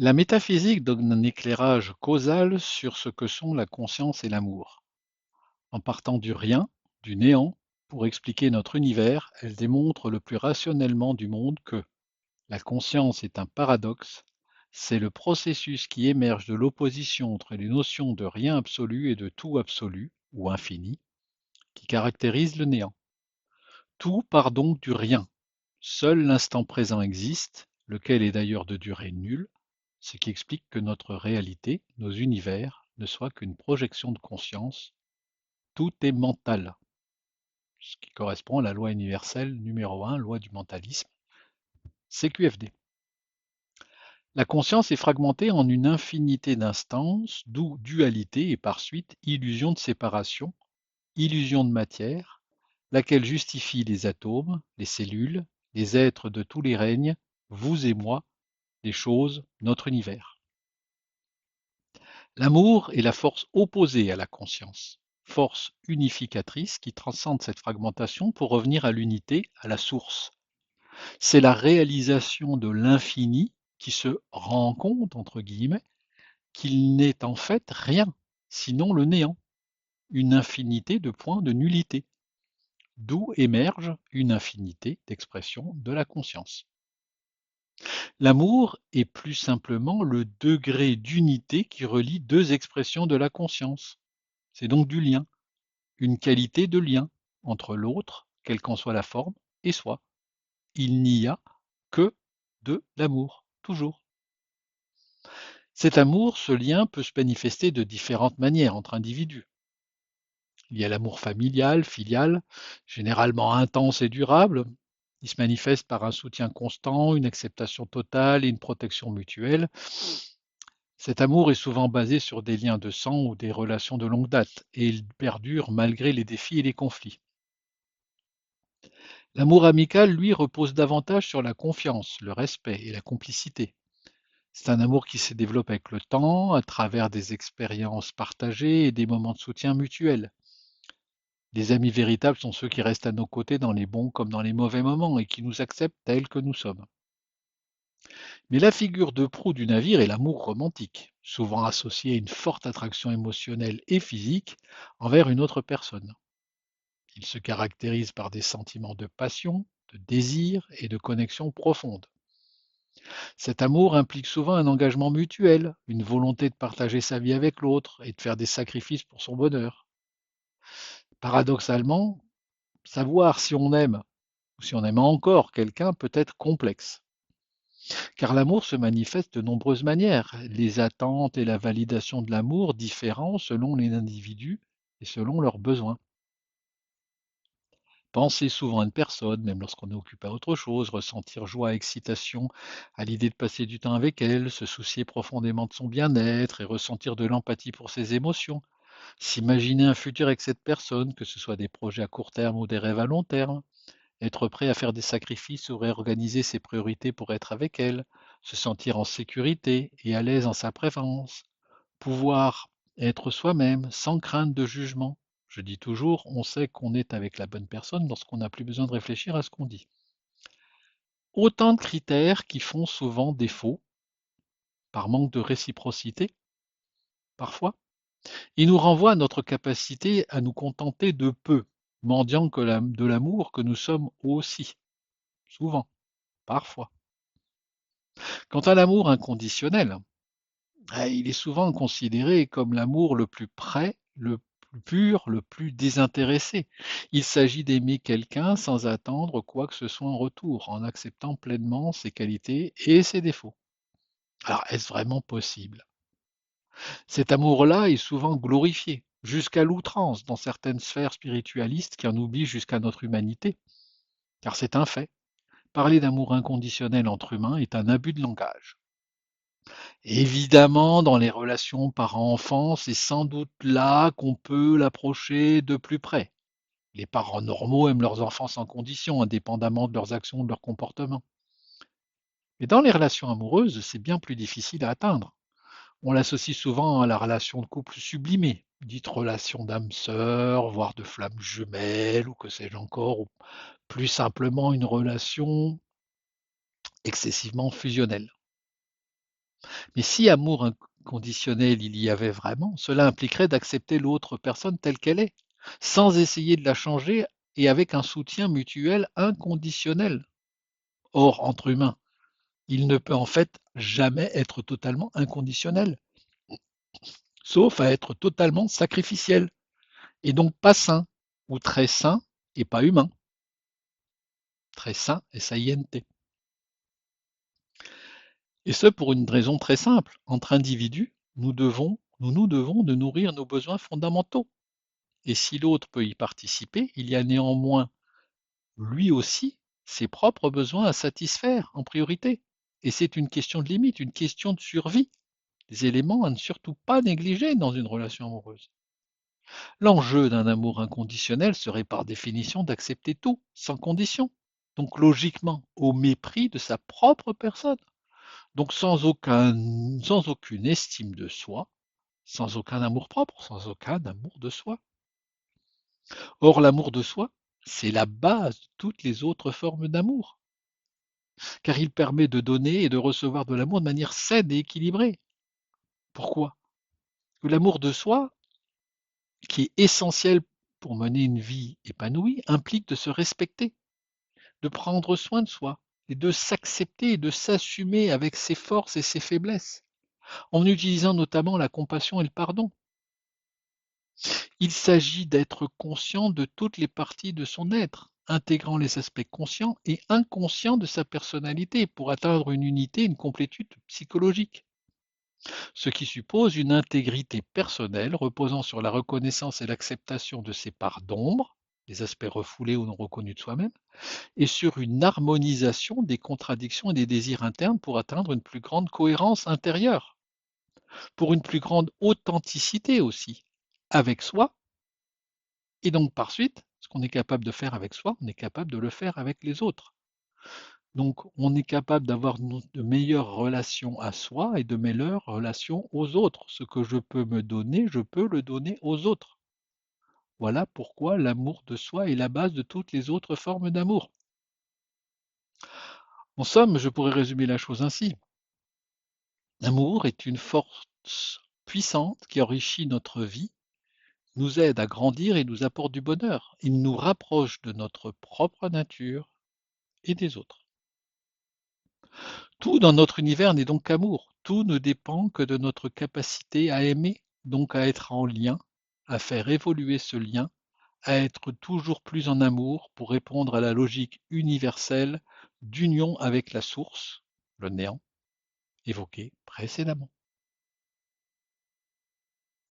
La métaphysique donne un éclairage causal sur ce que sont la conscience et l'amour. En partant du rien, du néant, pour expliquer notre univers, elle démontre le plus rationnellement du monde que la conscience est un paradoxe, c'est le processus qui émerge de l'opposition entre les notions de rien absolu et de tout absolu, ou infini, qui caractérise le néant. Tout part donc du rien. Seul l'instant présent existe, lequel est d'ailleurs de durée nulle, ce qui explique que notre réalité, nos univers, ne soient qu'une projection de conscience. Tout est mental, ce qui correspond à la loi universelle numéro 1, loi du mentalisme, CQFD. La conscience est fragmentée en une infinité d'instances, d'où dualité et par suite illusion de séparation, illusion de matière, laquelle justifie les atomes, les cellules, les êtres de tous les règnes, vous et moi, les choses, notre univers. L'amour est la force opposée à la conscience, force unificatrice qui transcende cette fragmentation pour revenir à l'unité, à la source. C'est la réalisation de l'infini qui se rend compte, entre guillemets, qu'il n'est en fait rien, sinon le néant, une infinité de points de nullité, d'où émerge une infinité d'expressions de la conscience. L'amour est plus simplement le degré d'unité qui relie deux expressions de la conscience. C'est donc du lien, une qualité de lien entre l'autre, quelle qu'en soit la forme, et soi. Il n'y a que de l'amour, toujours. Cet amour, ce lien peut se manifester de différentes manières entre individus. Il y a l'amour familial, filial, généralement intense et durable. Il se manifeste par un soutien constant, une acceptation totale et une protection mutuelle. Cet amour est souvent basé sur des liens de sang ou des relations de longue date, et il perdure malgré les défis et les conflits. L'amour amical, lui, repose davantage sur la confiance, le respect et la complicité. C'est un amour qui se développe avec le temps, à travers des expériences partagées et des moments de soutien mutuel. Les amis véritables sont ceux qui restent à nos côtés dans les bons comme dans les mauvais moments et qui nous acceptent tels que nous sommes. Mais la figure de proue du navire est l'amour romantique, souvent associé à une forte attraction émotionnelle et physique envers une autre personne. Il se caractérise par des sentiments de passion, de désir et de connexion profonde. Cet amour implique souvent un engagement mutuel, une volonté de partager sa vie avec l'autre et de faire des sacrifices pour son bonheur. Paradoxalement, savoir si on aime ou si on aime encore quelqu'un peut être complexe, car l'amour se manifeste de nombreuses manières. Les attentes et la validation de l'amour diffèrent selon les individus et selon leurs besoins. Penser souvent à une personne, même lorsqu'on est occupé à autre chose, ressentir joie et excitation à l'idée de passer du temps avec elle, se soucier profondément de son bien-être et ressentir de l'empathie pour ses émotions, s'imaginer un futur avec cette personne, que ce soit des projets à court terme ou des rêves à long terme, être prêt à faire des sacrifices ou réorganiser ses priorités pour être avec elle, se sentir en sécurité et à l'aise en sa présence, pouvoir être soi-même sans crainte de jugement. Je dis toujours, on sait qu'on est avec la bonne personne lorsqu'on n'a plus besoin de réfléchir à ce qu'on dit. Autant de critères qui font souvent défaut, par manque de réciprocité, parfois, et nous renvoient à notre capacité à nous contenter de peu, mendiant de l'amour que nous sommes aussi, souvent, parfois. Quant à l'amour inconditionnel, il est souvent considéré comme l'amour le plus près, le plus pur, le plus désintéressé. Il s'agit d'aimer quelqu'un sans attendre quoi que ce soit en retour, en acceptant pleinement ses qualités et ses défauts. Alors, est-ce vraiment possible? Cet amour-là est souvent glorifié, jusqu'à l'outrance dans certaines sphères spiritualistes qui en oublient jusqu'à notre humanité, car c'est un fait. Parler d'amour inconditionnel entre humains est un abus de langage. Évidemment, dans les relations parents-enfants, c'est sans doute là qu'on peut l'approcher de plus près. Les parents normaux aiment leurs enfants sans condition, indépendamment de leurs actions ou de leurs comportements. Mais dans les relations amoureuses, c'est bien plus difficile à atteindre. On l'associe souvent à la relation de couple sublimée, dite relation d'âme sœur, voire de flamme jumelle, ou que sais-je encore, ou plus simplement une relation excessivement fusionnelle. Mais si amour inconditionnel il y avait vraiment, cela impliquerait d'accepter l'autre personne telle qu'elle est, sans essayer de la changer et avec un soutien mutuel inconditionnel. Or, entre humains, il ne peut en fait jamais être totalement inconditionnel, sauf à être totalement sacrificiel, et donc pas sain, ou très sain et pas humain, très sain et saiente. Et ce pour une raison très simple. Entre individus, nous devons de nourrir nos besoins fondamentaux. Et si l'autre peut y participer, il y a néanmoins, lui aussi, ses propres besoins à satisfaire en priorité. Et c'est une question de limite, une question de survie, des éléments à ne surtout pas négliger dans une relation amoureuse. L'enjeu d'un amour inconditionnel serait par définition d'accepter tout, sans condition. Donc logiquement, au mépris de sa propre personne. Donc sans aucune estime de soi, sans aucun amour-propre, sans aucun amour de soi. Or, l'amour de soi, c'est la base de toutes les autres formes d'amour, car il permet de donner et de recevoir de l'amour de manière saine et équilibrée. Pourquoi? Que l'amour de soi, qui est essentiel pour mener une vie épanouie, implique de se respecter, de prendre soin de soi, et de s'accepter et de s'assumer avec ses forces et ses faiblesses, en utilisant notamment la compassion et le pardon. Il s'agit d'être conscient de toutes les parties de son être, intégrant les aspects conscients et inconscients de sa personnalité pour atteindre une unité, une complétude psychologique. Ce qui suppose une intégrité personnelle reposant sur la reconnaissance et l'acceptation de ses parts d'ombre, les aspects refoulés ou non reconnus de soi-même, et sur une harmonisation des contradictions et des désirs internes pour atteindre une plus grande cohérence intérieure, pour une plus grande authenticité aussi, avec soi. Et donc, par suite, ce qu'on est capable de faire avec soi, on est capable de le faire avec les autres. Donc, on est capable d'avoir de meilleures relations à soi et de meilleures relations aux autres. Ce que je peux me donner, je peux le donner aux autres. Voilà pourquoi l'amour de soi est la base de toutes les autres formes d'amour. En somme, je pourrais résumer la chose ainsi. L'amour est une force puissante qui enrichit notre vie, nous aide à grandir et nous apporte du bonheur. Il nous rapproche de notre propre nature et des autres. Tout dans notre univers n'est donc qu'amour. Tout ne dépend que de notre capacité à aimer, donc à être en lien, à faire évoluer ce lien, à être toujours plus en amour pour répondre à la logique universelle d'union avec la source, le néant, évoquée précédemment.